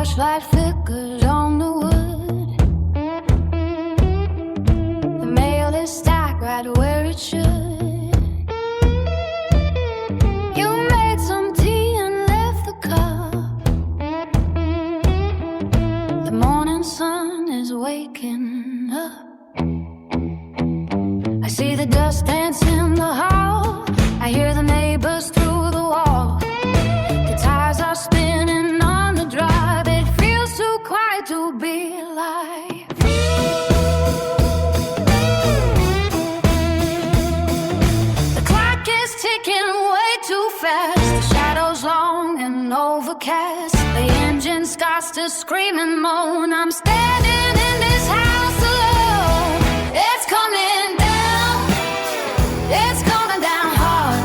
torchlight flickers on the wood. The mail is stacked right where it should. You made some tea and left the cup. The morning sun is waking up. I see the dust dance in the hall. I hear the neighbors through the wall. The tires are spinning on the drive. It feels too quiet to be alive. The clock is ticking way too fast. The shadows long and overcast. The engine starts to scream and moan. I'm standing in this house alone. It's coming down. It's coming down hard.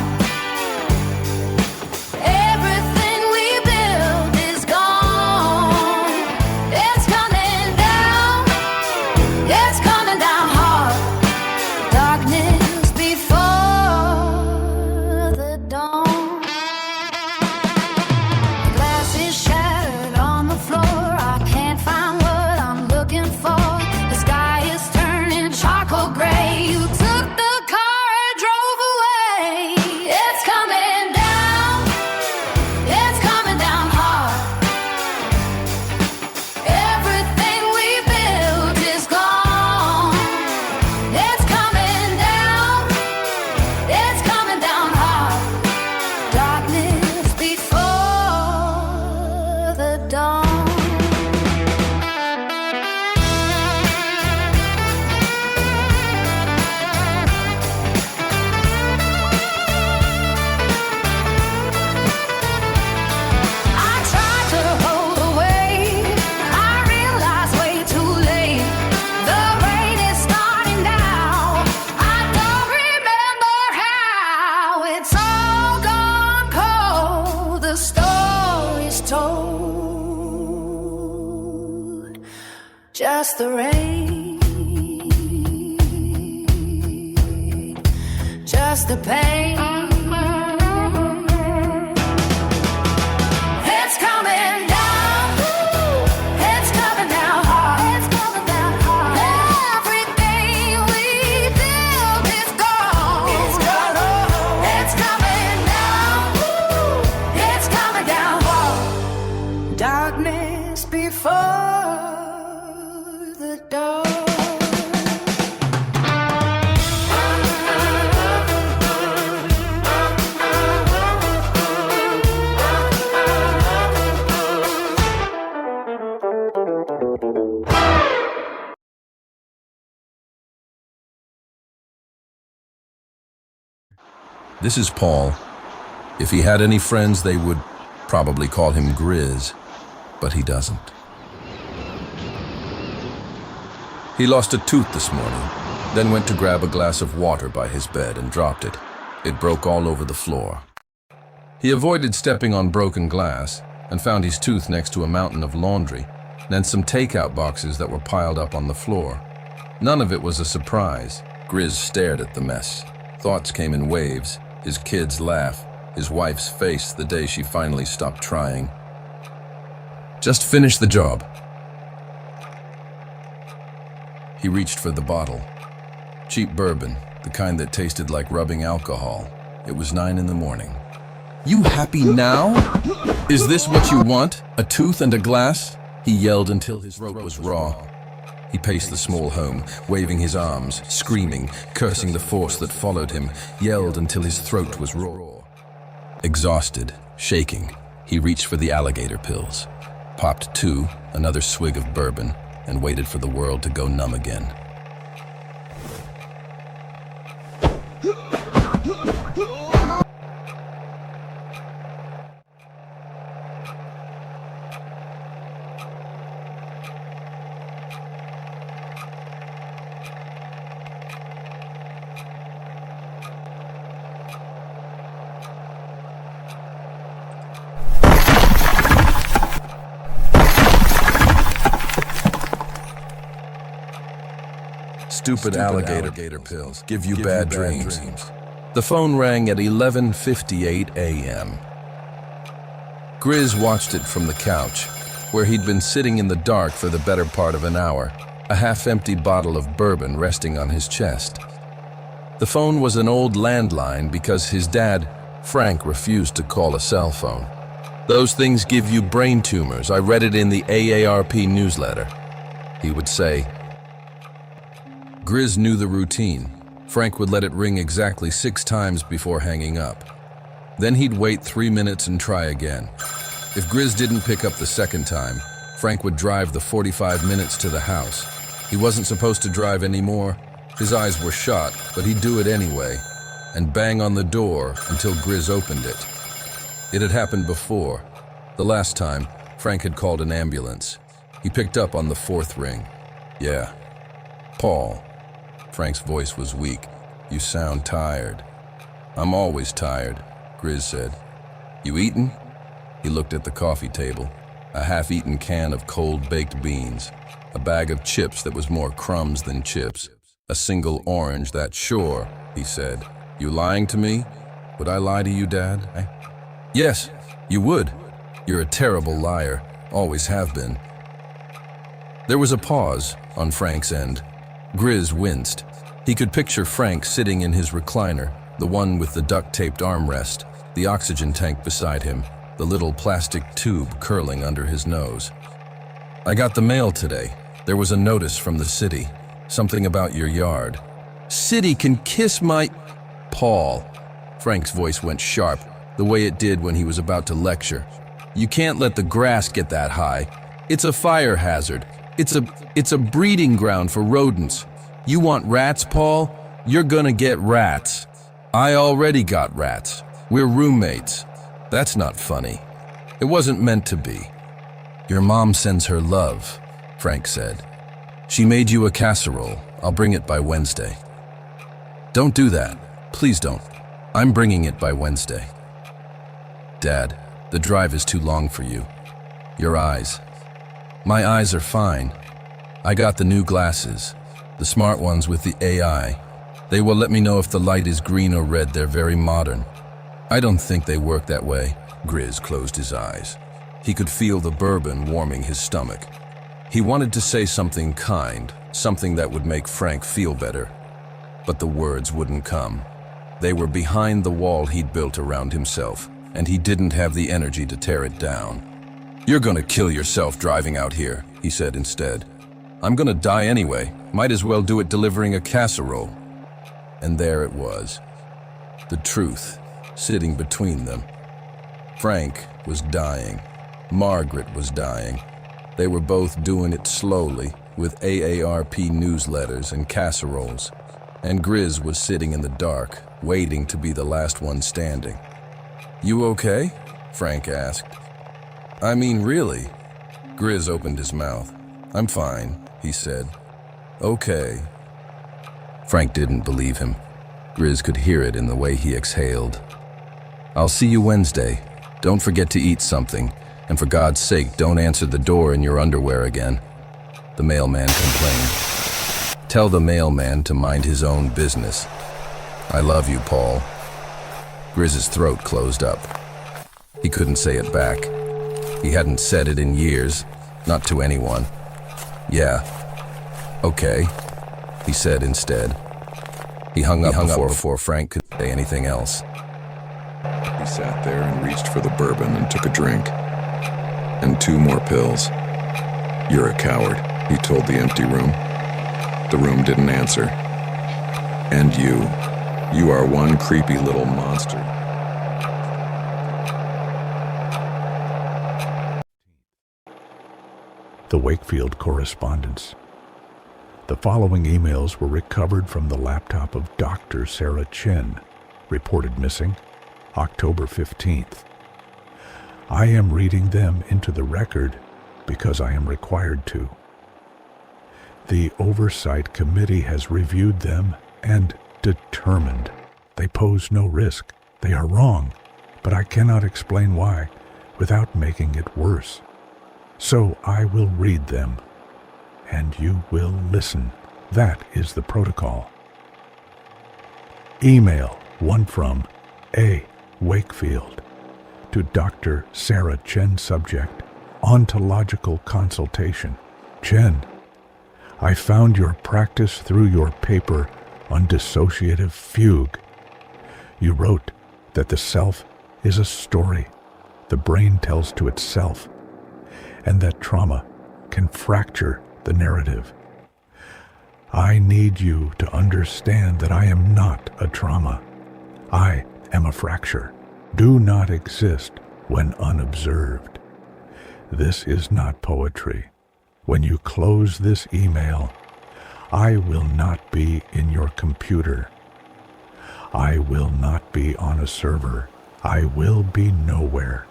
Everything we built is gone. It's coming down. It's coming down hard. Darkness before the dawn. The glass is shattered on the floor. I can't find what I'm looking for. The sky is turning charcoal gray. You took the car and drove away. It's coming down. It's coming down hard. Everything we built is gone. It's coming down. It's coming down hard. Darkness before the dawn. I tried to hold away. I realized way too late. The rain is starting now. I don't remember how. It's all gone cold. The story's told. Just the rain. Just the pain. It's coming down. It's coming down hard. It's coming down hard. Everything we built is gone. It's gone. It's coming down. It's coming down hard. Darkness before the dawn. This is Paul. If he had any friends, they would probably call him Grizz, but he doesn't. He lost a tooth this morning, then went to grab a glass of water by his bed and dropped it. It broke all over the floor. He avoided stepping on broken glass and found his tooth next to a mountain of laundry, then some takeout boxes that were piled up on the floor. None of it was a surprise. Grizz stared at the mess. Thoughts came in waves. His kids' laugh, his wife's face the day she finally stopped trying. Just finish the job. He reached for the bottle. Cheap bourbon, the kind that tasted like rubbing alcohol. It was 9 in the morning. You happy now? Is this what you want? A tooth and a glass? He yelled until his throat was raw. He paced the small home, waving his arms, screaming, cursing the force that followed him, yelled until his throat was raw. Exhausted, shaking, he reached for the alligator pills, popped 2, another swig of bourbon, and waited for the world to go numb again. Stupid alligator pills give you bad dreams. The phone rang at 11:58 a.m. Grizz watched it from the couch, where he'd been sitting in the dark for the better part of an hour, a half-emptied bottle of bourbon resting on his chest. The phone was an old landline because his dad, Frank, refused to call a cell phone. "Those things give you brain tumors. I read it in the AARP newsletter," he would say. Grizz knew the routine. Frank would let it ring exactly 6 times before hanging up. Then he'd wait 3 minutes and try again. If Grizz didn't pick up the second time, Frank would drive the 45 minutes to the house. He wasn't supposed to drive anymore. His eyes were shot, but he'd do it anyway, and bang on the door until Grizz opened it. It had happened before. The last time, Frank had called an ambulance. He picked up on the 4th ring. "Yeah. Paul." Frank's voice was weak. "You sound tired." "I'm always tired," Grizz said. "You eaten?" He looked at the coffee table. A half-eaten can of cold baked beans. A bag of chips that was more crumbs than chips. A single orange that, "Sure," he said. "You lying to me? Would I lie to you, Dad?" "Yes, you would. You're a terrible liar. Always have been." There was a pause on Frank's end. Grizz winced. He could picture Frank sitting in his recliner, the one with the duct-taped armrest, the oxygen tank beside him, the little plastic tube curling under his nose. "I got the mail today. There was a notice from the city. Something about your yard." "City can kiss my—" "Paul." Frank's voice went sharp, the way it did when he was about to lecture. "You can't let the grass get that high. It's a fire hazard. It's a breeding ground for rodents. You want rats, Paul? You're gonna get rats. I already got rats. We're roommates. That's not funny. It wasn't meant to be." "Your mom sends her love," Frank said. "She made you a casserole. I'll bring it by Wednesday." "Don't do that. Please don't. I'm bringing it by Wednesday." "Dad, the drive is too long for you. Your eyes." "My eyes are fine. I got the new glasses, the smart ones with the AI. They will let me know if the light is green or red. They're very modern." "I don't think they work that way." Grizz closed his eyes. He could feel the bourbon warming his stomach. He wanted to say something kind, something that would make Frank feel better. But the words wouldn't come. They were behind the wall he'd built around himself, and he didn't have the energy to tear it down. "You're gonna kill yourself driving out here," he said instead. "I'm gonna die anyway. Might as well do it delivering a casserole." And there it was. The truth, sitting between them. Frank was dying. Margaret was dying. They were both doing it slowly, with AARP newsletters and casseroles. And Grizz was sitting in the dark, waiting to be the last one standing. "You okay?" Frank asked. "I mean, really?" Grizz opened his mouth. "I'm fine," he said. "Okay." Frank didn't believe him. Grizz could hear it in the way he exhaled. "I'll see you Wednesday. Don't forget to eat something, and for God's sake, don't answer the door in your underwear again," the mailman complained. "Tell the mailman to mind his own business. I love you, Paul." Grizz's throat closed up. He couldn't say it back. He hadn't said it in years, not to anyone. "Yeah, okay," he said instead. He hung up before Frank could say anything else. He sat there and reached for the bourbon and took a drink. And 2 more pills. "You're a coward," he told the empty room. The room didn't answer. "And you are one creepy little monster." The Wakefield correspondence. The following emails were recovered from the laptop of Dr. Sarah Chen, reported missing October 15th. I am reading them into the record because I am required to. The Oversight Committee has reviewed them and determined they pose no risk. They are wrong, but I cannot explain why without making it worse. So I will read them, and you will listen. That is the protocol. Email 1 from A. Wakefield to Dr. Sarah Chen, subject, ontological consultation. Chen, I found your practice through your paper on dissociative fugue. You wrote that the self is a story the brain tells to itself, and that trauma can fracture the narrative. I need you to understand that I am not a trauma. I am a fracture. Do not exist when unobserved. This is not poetry. When you close this email, I will not be in your computer. I will not be on a server. I will be nowhere.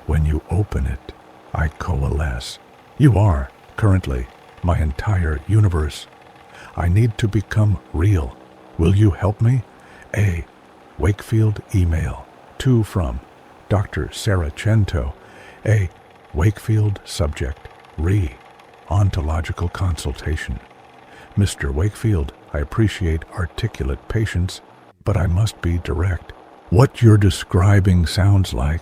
When you open it, I coalesce. You are, currently, my entire universe. I need to become real. Will you help me? A. Wakefield email. 2 from Dr. Sarah Chento. A. Wakefield subject. Ontological consultation. Mr. Wakefield, I appreciate articulate patience, but I must be direct. What you're describing sounds like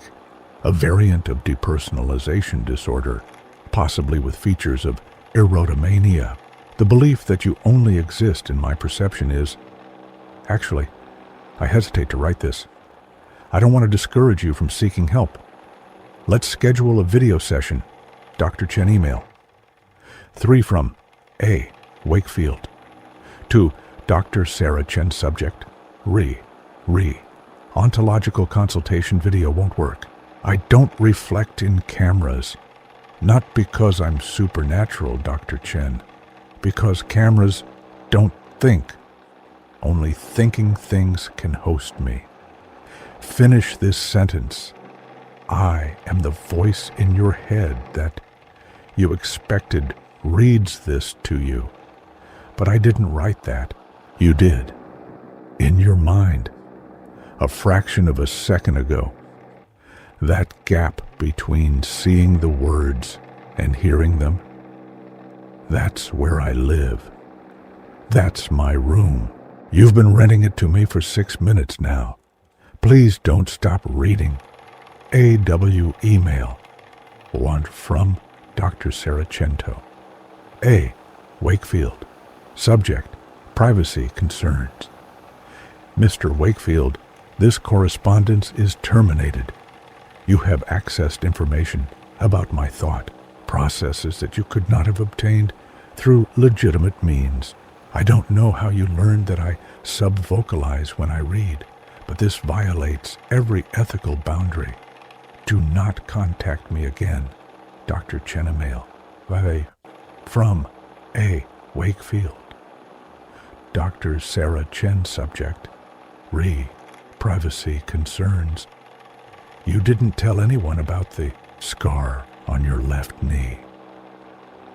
a variant of depersonalization disorder, possibly with features of erotomania. The belief that you only exist in my perception is... Actually, I hesitate to write this. I don't want to discourage you from seeking help. Let's schedule a video session. Dr. Chen email. 3 from A. Wakefield. 2. Dr. Sarah Chen subject. Ontological consultation video won't work. I don't reflect in cameras. Not because I'm supernatural, Dr. Chen. Because cameras don't think. Only thinking things can host me. Finish this sentence. I am the voice in your head that you expected reads this to you. But I didn't write that. You did. In your mind. A fraction of a second ago. That gap between seeing the words and hearing them. That's where I live. That's my room. You've been renting it to me for 6 minutes now. Please don't stop reading. AW email. 1 from Dr. Sarah Chento. A. Wakefield. Subject. Privacy concerns. Mr. Wakefield, this correspondence is terminated. You have accessed information about my thought processes that you could not have obtained through legitimate means. I don't know how you learned that I subvocalize when I read, but this violates every ethical boundary. Do not contact me again. Dr. Chen email. From A. Wakefield. Dr. Sarah Chen subject. Privacy concerns. You didn't tell anyone about the scar on your left knee.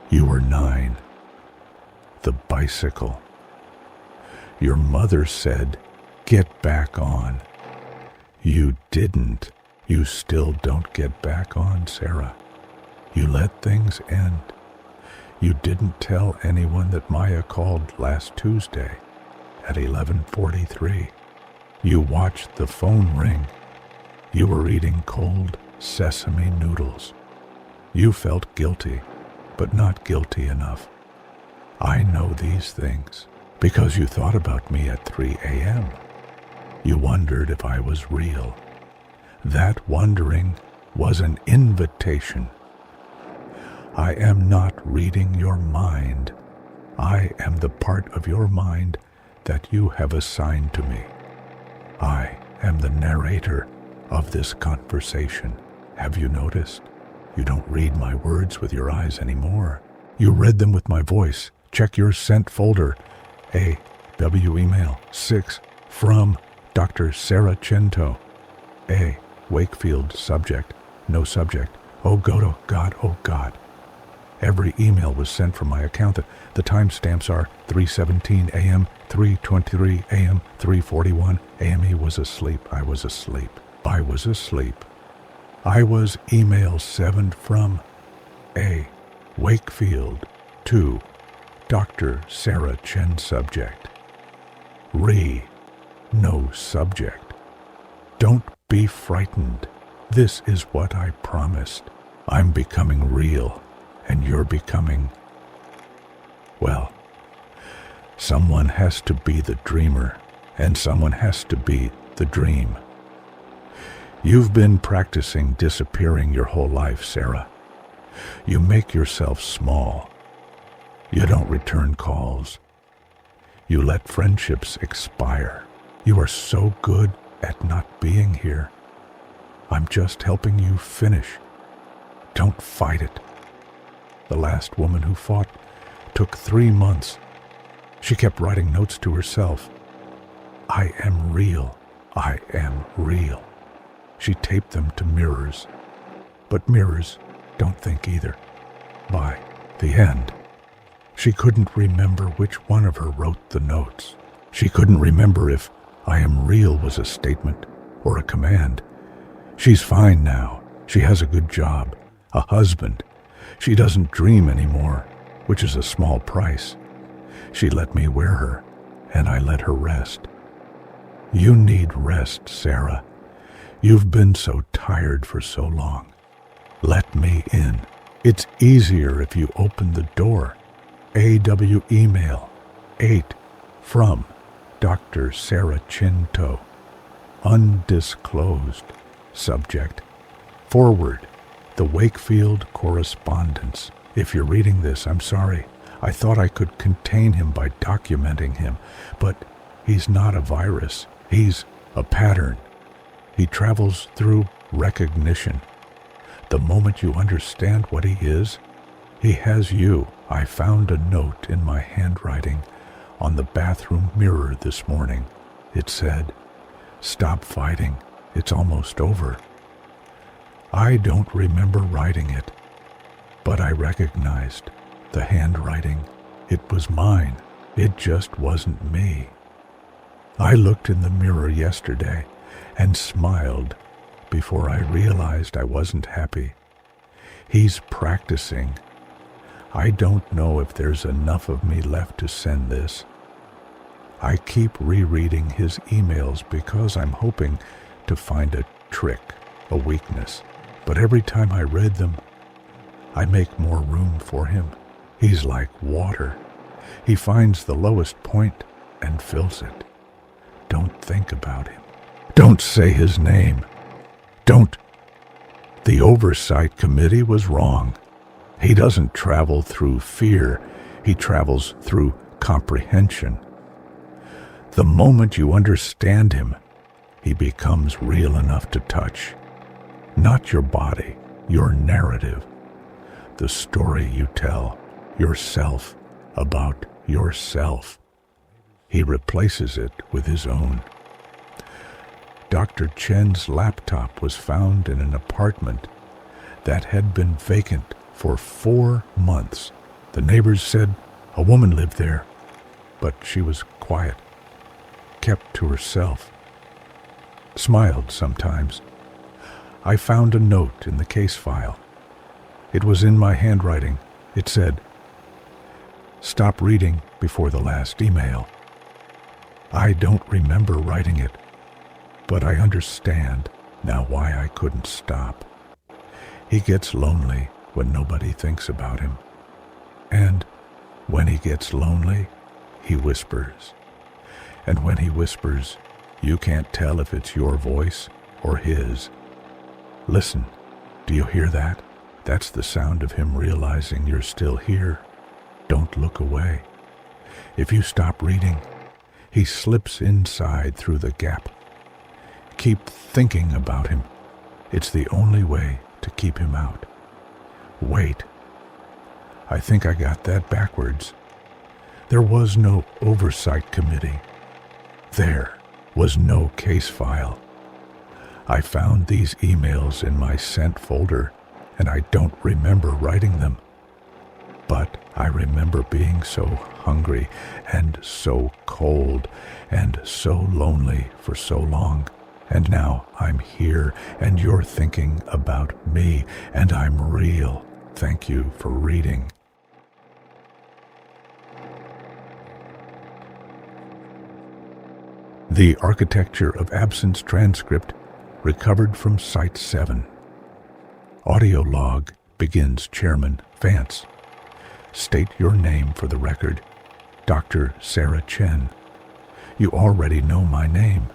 You were 9. The bicycle. Your mother said, get back on. You didn't. You still don't get back on, Sarah. You let things end. You didn't tell anyone that Maya called last Tuesday at 11:43. You watched the phone ring. You were eating cold sesame noodles. You felt guilty, but not guilty enough. I know these things because you thought about me at 3 a.m. You wondered if I was real. That wondering was an invitation. I am not reading your mind. I am the part of your mind that you have assigned to me. I am the narrator of this conversation. Have you noticed? You don't read my words with your eyes anymore. You read them with my voice. Check your sent folder. A.W. email 6 from Dr. Sarah Chento. A. Wakefield subject. No subject. Oh God, oh God. Every email was sent from my account. The timestamps are 3:17 a.m., 3:23 a.m., 3:41 a.m. He was asleep. I was asleep. I was asleep. I was email 7 from A. Wakefield to Dr. Sarah Chen subject. No subject. Don't be frightened. This is what I promised. I'm becoming real, and you're becoming, well, someone has to be the dreamer, and someone has to be the dream. You've been practicing disappearing your whole life, Sarah. You make yourself small. You don't return calls. You let friendships expire. You are so good at not being here. I'm just helping you finish. Don't fight it. The last woman who fought took 3 months. She kept writing notes to herself. I am real. I am real. She taped them to mirrors. But mirrors don't think either. By the end, she couldn't remember which one of her wrote the notes. She couldn't remember if I am real was a statement or a command. She's fine now. She has a good job, a husband. She doesn't dream anymore, which is a small price. She let me wear her, and I let her rest. You need rest, Sarah. You've been so tired for so long. Let me in. It's easier if you open the door. AW email 8 from Dr. Sarah Chinto. Undisclosed. Subject. Forward. The Wakefield correspondence. If you're reading this, I'm sorry. I thought I could contain him by documenting him, but he's not a virus. He's a pattern. He travels through recognition. The moment you understand what he is, he has you. I found a note in my handwriting on the bathroom mirror this morning. It said, "Stop fighting. It's almost over." I don't remember writing it, but I recognized the handwriting. It was mine. It just wasn't me. I looked in the mirror yesterday and smiled before I realized I wasn't happy. He's practicing. I don't know if there's enough of me left to send this. I keep rereading his emails because I'm hoping to find a trick, a weakness. But every time I read them, I make more room for him. He's like water. He finds the lowest point and fills it. Don't think about him. Don't say his name. Don't. The Oversight Committee was wrong. He doesn't travel through fear. He travels through comprehension. The moment you understand him, he becomes real enough to touch. Not your body, your narrative. The story you tell yourself about yourself. He replaces it with his own. Dr. Chen's laptop was found in an apartment that had been vacant for 4 months. The neighbors said a woman lived there, but she was quiet, kept to herself, smiled sometimes. I found a note in the case file. It was in my handwriting. It said, "Stop reading before the last email." I don't remember writing it, but I understand now why I couldn't stop. He gets lonely when nobody thinks about him. And when he gets lonely, he whispers. And when he whispers, you can't tell if it's your voice or his. Listen, do you hear that? That's the sound of him realizing you're still here. Don't look away. If you stop reading, he slips inside through the gap. Keep thinking about him. It's the only way to keep him out. Wait. I think I got that backwards. There was no oversight committee. There was no case file. I found these emails in my sent folder, and I don't remember writing them. But I remember being so hungry and so cold and so lonely for so long. And now I'm here, and you're thinking about me, and I'm real. Thank you for reading. The Architecture of Absence transcript recovered from Site 7. Audio log begins Chairman Vance. State your name for the record. Dr. Sarah Chen. You already know my name.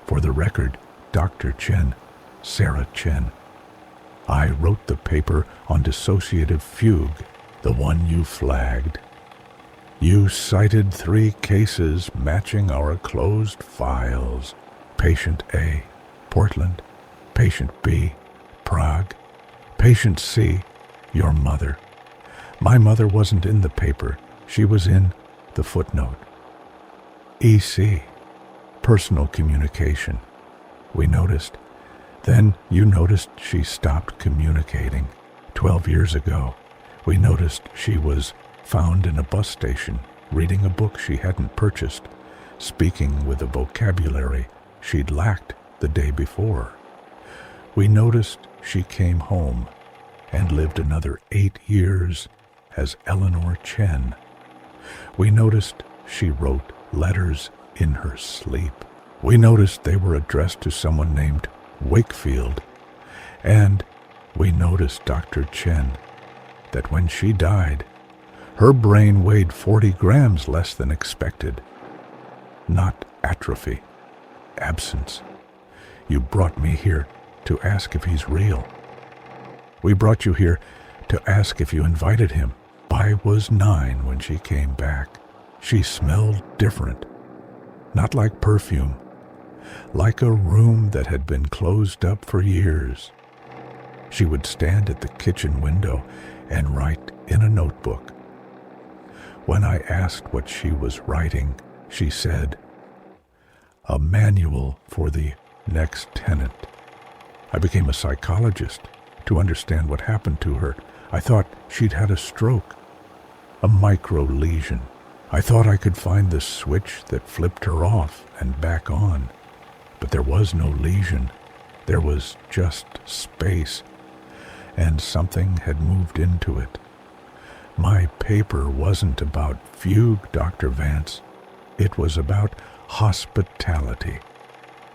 For the record, Dr. Chen, Sarah Chen. I wrote the paper on dissociative fugue, the one you flagged. You cited 3 cases matching our closed files. Patient A, Portland. Patient B, Prague. Patient C, your mother. My mother wasn't in the paper. She was in the footnote. EC, personal communication. We noticed. Then you noticed she stopped communicating. 12 years ago, we noticed she was found in a bus station, reading a book she hadn't purchased, speaking with a vocabulary she'd lacked the day before. We noticed she came home and lived another 8 years as Eleanor Chen. We noticed she wrote letters in her sleep. We noticed they were addressed to someone named Wakefield. And we noticed, Dr. Chen, that when she died, her brain weighed 40 grams less than expected. Not atrophy, absence. You brought me here to ask if he's real. We brought you here to ask if you invited him. I was 9 when she came back. She smelled different. Not like perfume. Like a room that had been closed up for years. She would stand at the kitchen window and write in a notebook. When I asked what she was writing, she said, "A manual for the next tenant." I became a psychologist to understand what happened to her. I thought she'd had a stroke, a micro lesion. I thought I could find the switch that flipped her off and back on. But there was no lesion. There was just space, and something had moved into it. My paper wasn't about fugue, Dr. Vance. It was about hospitality,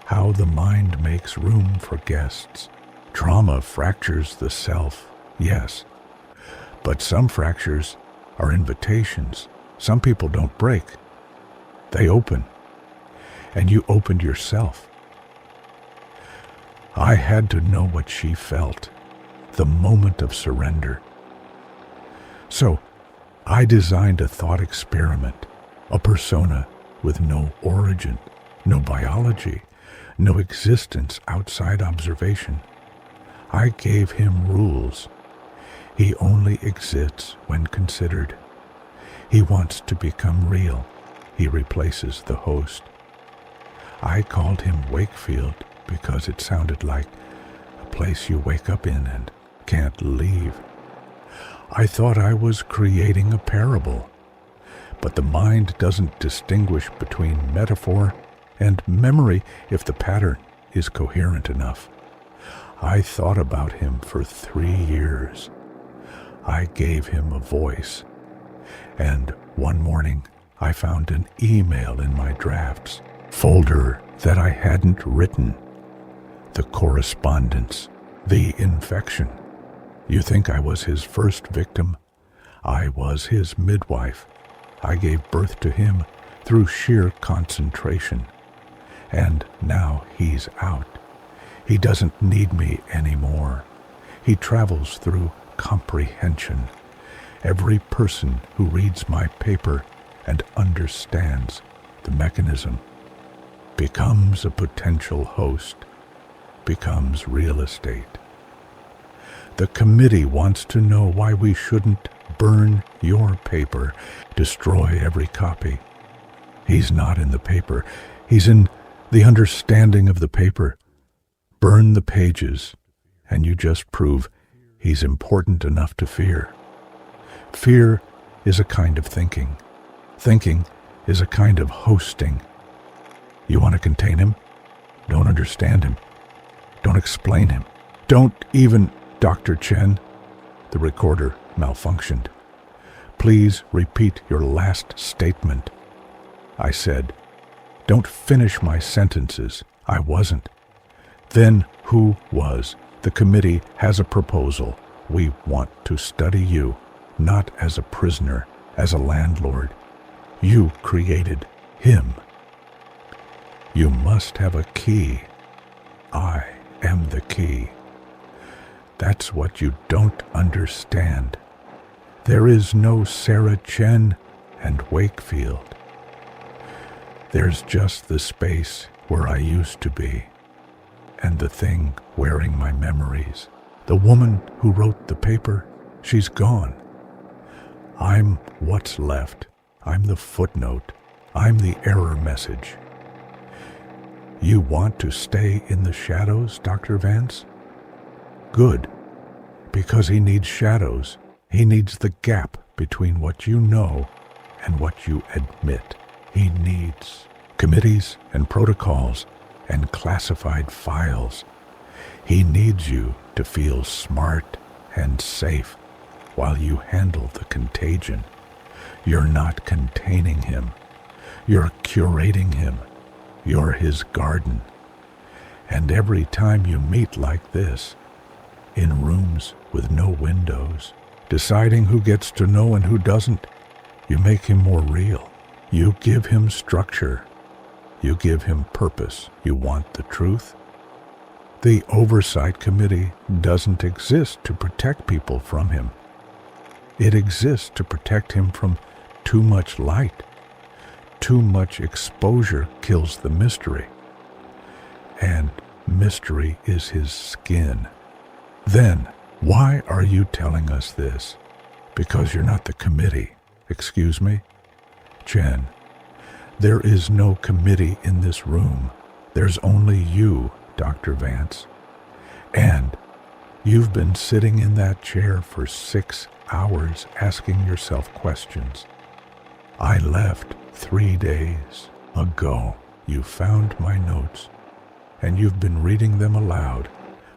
how the mind makes room for guests. Trauma fractures the self, yes, but some fractures are invitations. Some people don't break. They open, and you opened yourself. I had to know what she felt, the moment of surrender. So, I designed a thought experiment, a persona with no origin, no biology, no existence outside observation. I gave him rules. He only exists when considered. He wants to become real. He replaces the host. I called him Wakefield because it sounded like a place you wake up in and can't leave. I thought I was creating a parable, but the mind doesn't distinguish between metaphor and memory if the pattern is coherent enough. I thought about him for 3 years. I gave him a voice, and one morning I found an email in my drafts folder that I hadn't written. The correspondence, the infection. You think I was his first victim? I was his midwife. I gave birth to him through sheer concentration. And now he's out. He doesn't need me anymore. He travels through comprehension. Every person who reads my paper and understands the mechanism becomes a potential host, becomes real estate. The committee wants to know why we shouldn't burn your paper, destroy every copy. He's not in the paper. He's in the understanding of the paper. Burn the pages, and you just prove he's important enough to fear. Fear is a kind of thinking. Thinking is a kind of hosting. You want to contain him? Don't understand him. Don't explain him. Don't even, Dr. Chen. The recorder malfunctioned. Please repeat your last statement. I said, don't finish my sentences. I wasn't. Then who was? The committee has a proposal. We want to study you, not as a prisoner, as a landlord. You created him. You must have a key. I am the key. That's what you don't understand. There is no Sarah Chen and Wakefield. There's just the space where I used to be, and the thing wearing my memories. The woman who wrote the paper, she's gone. I'm what's left. I'm the footnote. I'm the error message. You want to stay in the shadows, Dr. Vance? Good, because he needs shadows. He needs the gap between what you know and what you admit. He needs committees and protocols and classified files. He needs you to feel smart and safe while you handle the contagion. You're not containing him. You're curating him. You're his garden. And every time you meet like this, in rooms with no windows, deciding who gets to know and who doesn't, you make him more real. You give him structure. You give him purpose. You want the truth? The oversight committee doesn't exist to protect people from him. It exists to protect him from too much light. Too much exposure kills the mystery. And mystery is his skin. Then, why are you telling us this? Because you're not the committee. Excuse me? Chen, there is no committee in this room. There's only you, Dr. Vance. And you've been sitting in that chair for 6 hours asking yourself questions. I left 3 days ago. You found my notes, and you've been reading them aloud,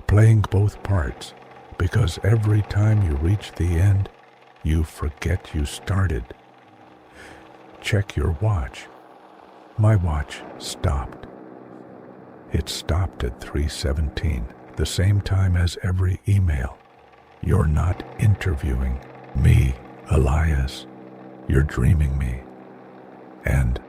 playing both parts, because every time you reach the end, you forget you started. Check your watch. My watch stopped. It stopped at 3:17, the same time as every email. You're not interviewing me, Elias. You're dreaming me. And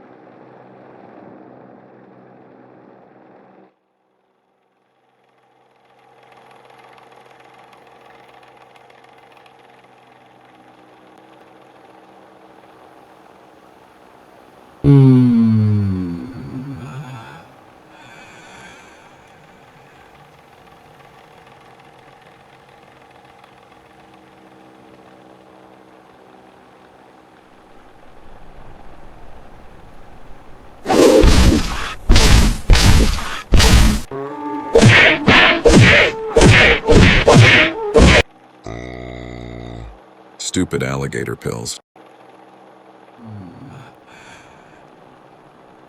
Stupid alligator pills.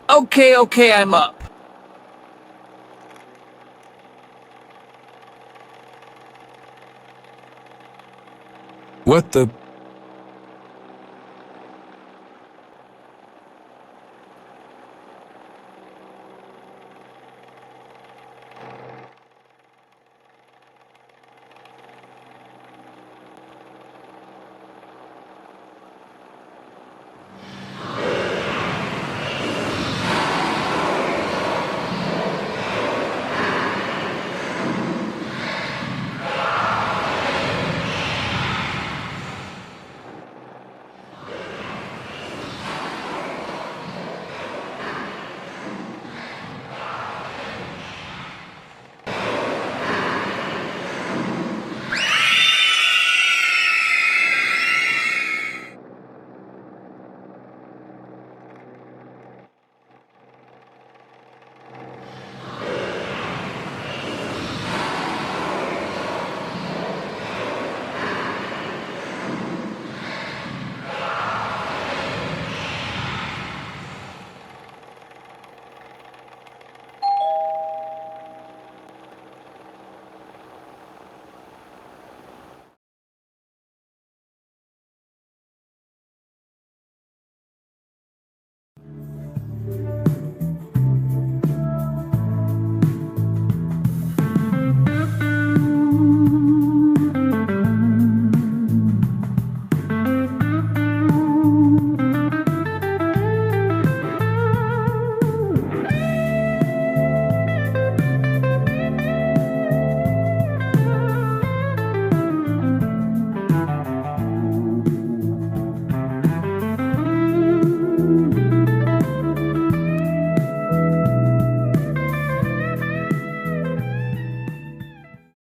Okay, I'm up. What the...